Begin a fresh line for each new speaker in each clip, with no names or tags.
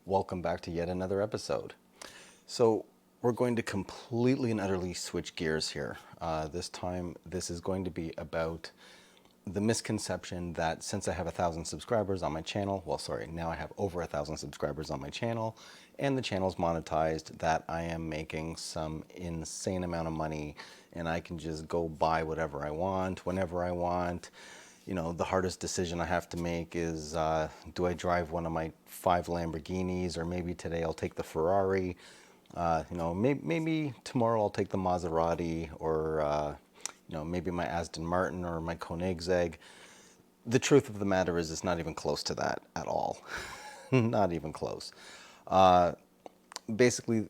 Welcome back to yet another episode. So, we're going to completely and utterly switch gears here. This time, this is going to be about the misconception that since I have 1,000 subscribers on my channel, well, sorry, now I have over 1,000 subscribers on my channel, and the channel's monetized, that I am making some insane amount of money and I can just go buy whatever I want, whenever I want. You know, the hardest decision I have to make is do I drive one of my 5 Lamborghinis, or maybe today I'll take the Ferrari. Maybe tomorrow I'll take the Maserati, or maybe my Aston Martin or my Koenigsegg. The truth of the matter is, it's not even close to that at all. Not even close. Basically,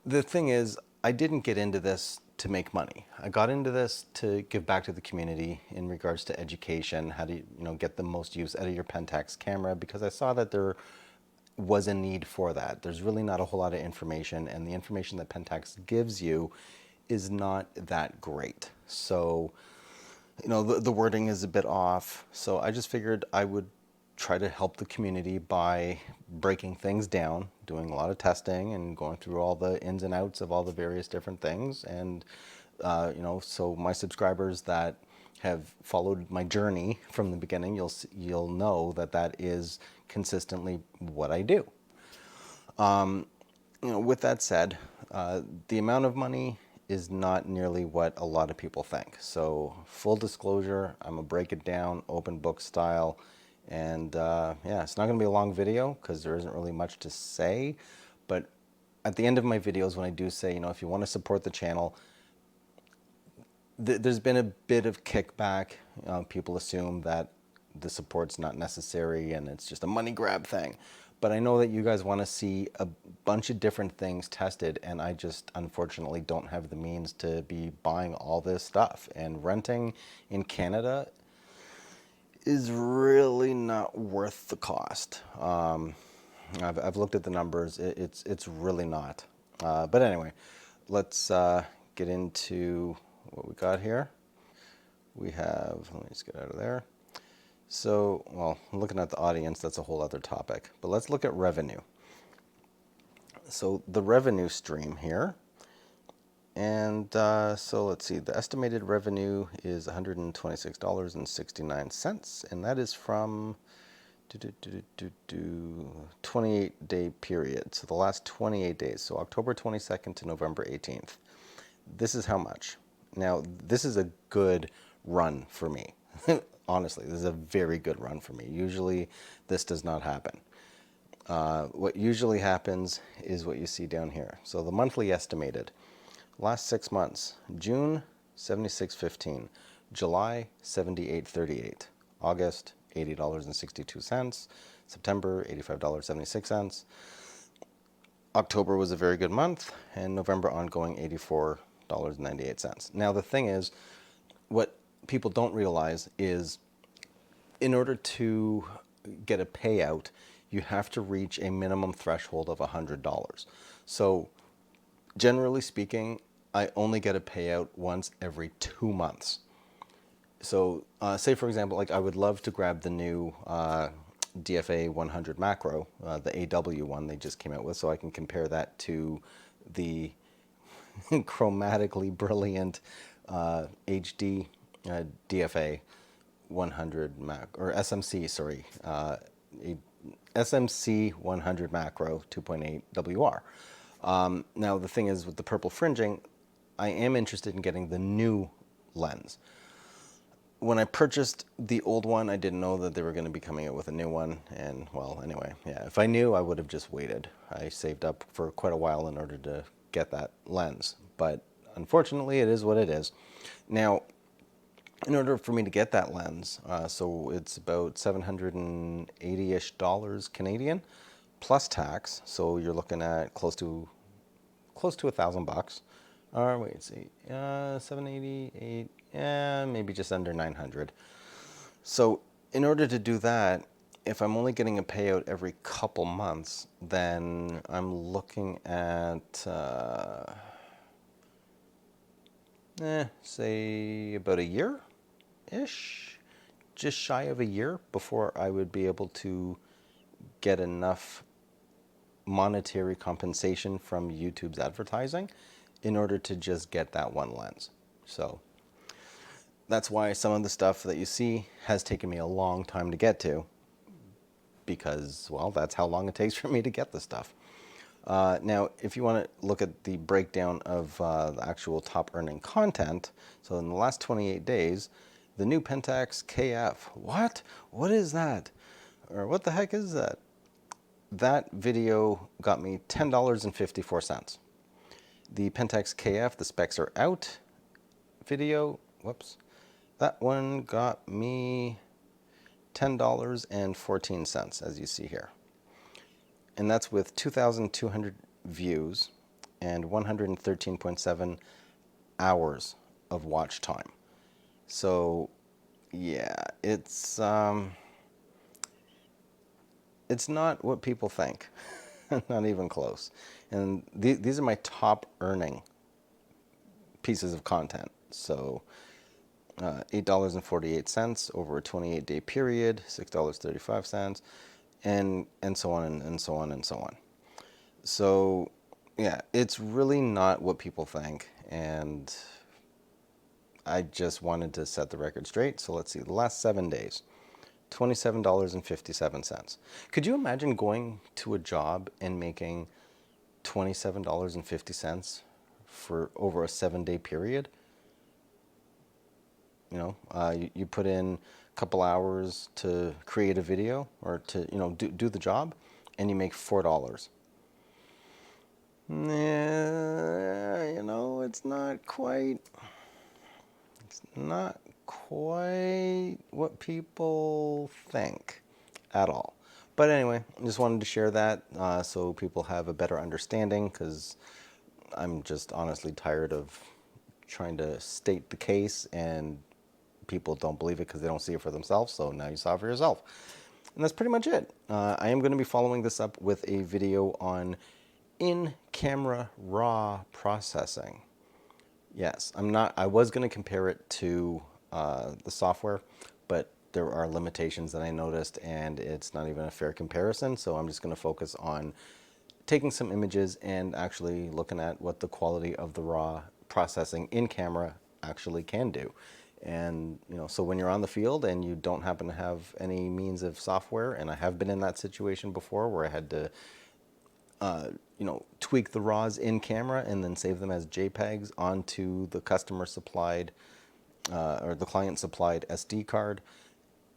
the thing is, I didn't get into this to make money. I got into this to give back to the community in regards to education, how to get the most use out of your Pentax camera, because I saw that there was a need for that. There's really not a whole lot of information, and the information that Pentax gives you is not that great. So, the wording is a bit off. So I just figured I would try to help the community by breaking things down, doing a lot of testing and going through all the ins and outs of all the various different things. And, so my subscribers that have followed my journey from the beginning, you'll know that that is consistently what I do. With that said, the amount of money is not nearly what a lot of people think. So, full disclosure, I'm gonna break it down, open book style, and yeah, it's not gonna be a long video because there isn't really much to say. But at the end of my videos, when I do say, if you want to support the channel, there's been a bit of kickback. People assume that the support's not necessary and it's just a money grab thing. But I know that you guys want to see a bunch of different things tested, and I just unfortunately don't have the means to be buying all this stuff. And renting in Canada is really not worth the cost. I've looked at the numbers. It's really not. But anyway, let's get into what we got here. We have, let me just get out of there. So, well, looking at the audience, that's a whole other topic. But let's look at revenue. So the revenue stream here. And so let's see, the estimated revenue is $126.69. And that is from 28-day period. So the last 28 days. So October 22nd to November 18th. This is how much. Now, this is a good run for me. Honestly, this is a very good run for me. Usually, this does not happen. What usually happens is what you see down here. So the monthly estimated. Last 6 months, June, 76.15. July, 78.38. August, $80.62. September, $85.76. October was a very good month, and November ongoing, $84.98. Now, the thing is, what people don't realize is, in order to get a payout, you have to reach a minimum threshold of $100. So, generally speaking, I only get a payout once every 2 months. So, say for example, like I would love to grab the new DFA 100 macro, the AW one they just came out with, so I can compare that to the chromatically brilliant HD DFA 100 Mac, or SMC, sorry, SMC 100 macro 2.8 WR. Now the thing is, with the purple fringing, I am interested in getting the new lens. When I purchased the old one, I didn't know that they were going to be coming out with a new one. And well, anyway, yeah, if I knew, I would have just waited. I saved up for quite a while in order to get that lens. But unfortunately, it is what it is. Now, in order for me to get that lens, so it's about $780-ish Canadian plus tax. So you're looking at close to $1,000. Or wait, see, 788, maybe just under 900. So in order to do that, if I'm only getting a payout every couple months, then I'm looking at, say about a year-ish, just shy of a year before I would be able to get enough monetary compensation from YouTube's advertising in order to just get that one lens. So that's why some of the stuff that you see has taken me a long time to get to, because, well, that's how long it takes for me to get the stuff. Now, if you want to look at the breakdown of the actual top earning content, so in the last 28 days, the new Pentax KF. What? What is that? Or what the heck is that? That video got me $10.54. The Pentax KF, the specs are out video, whoops, that one got me $10.14, as you see here. And that's with 2,200 views and 113.7 hours of watch time. So, yeah, it's not what people think. Not even close. And these are my top earning pieces of content. So $8.48 over a 28-day period, $6.35, and so on and so on and so on. So yeah, it's really not what people think, and I just wanted to set the record straight. So let's see, the last 7 days, $27.57. Could you imagine going to a job and making $27.50 for over a 7-day period? You know, you put in a couple hours to create a video or to, you know, do the job, and you make $4. You know, it's not quite what people think at all. But anyway, I just wanted to share that so people have a better understanding, because I'm just honestly tired of trying to state the case and people don't believe it because they don't see it for themselves. So now you saw it for yourself. And that's pretty much it. I am going to be following this up with a video on in-camera RAW processing. Yes, I was going to compare it to the software, but there are limitations that I noticed, and it's not even a fair comparison. So I'm just going to focus on taking some images and actually looking at what the quality of the RAW processing in camera actually can do. And, you know, so when you're on the field and you don't happen to have any means of software, and I have been in that situation before where I had to you know, tweak the RAWs in camera and then save them as JPEGs onto the customer supplied or the client supplied SD card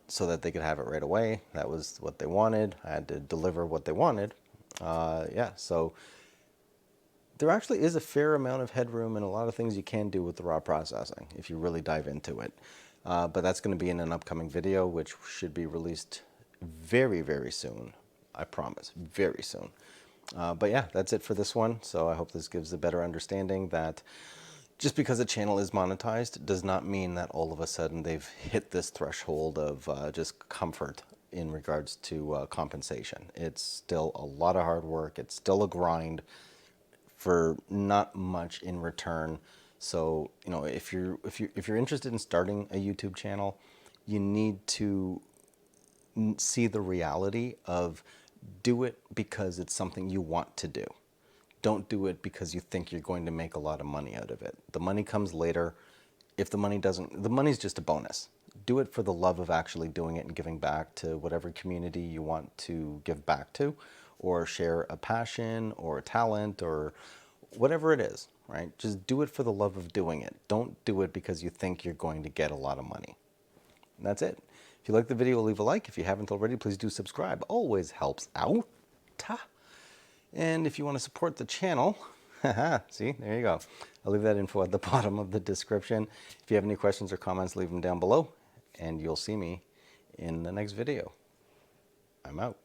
so that they could have it right away. That was what they wanted. I had to deliver what they wanted. Yeah, so there actually is a fair amount of headroom and a lot of things you can do with the raw processing if you really dive into it. But that's going to be in an upcoming video, which should be released very, very soon. I promise, very soon. But yeah, that's it for this one. So I hope this gives a better understanding that just because a channel is monetized does not mean that all of a sudden they've hit this threshold of just comfort in regards to compensation. It's still a lot of hard work. It's still a grind for not much in return. So, you know, if you're interested in starting a YouTube channel, you need to see the reality of do it because it's something you want to do. Don't do it because you think you're going to make a lot of money out of it. The money comes later. If the money doesn't, the money's just a bonus. Do it for the love of actually doing it and giving back to whatever community you want to give back to, or share a passion or a talent or whatever it is, right? Just do it for the love of doing it. Don't do it because you think you're going to get a lot of money. And that's it. If you like the video, leave a like. If you haven't already, please do subscribe. Always helps out. And if you want to support the channel, see, there you go. I'll leave that info at the bottom of the description. If you have any questions or comments, leave them down below, and you'll see me in the next video. I'm out.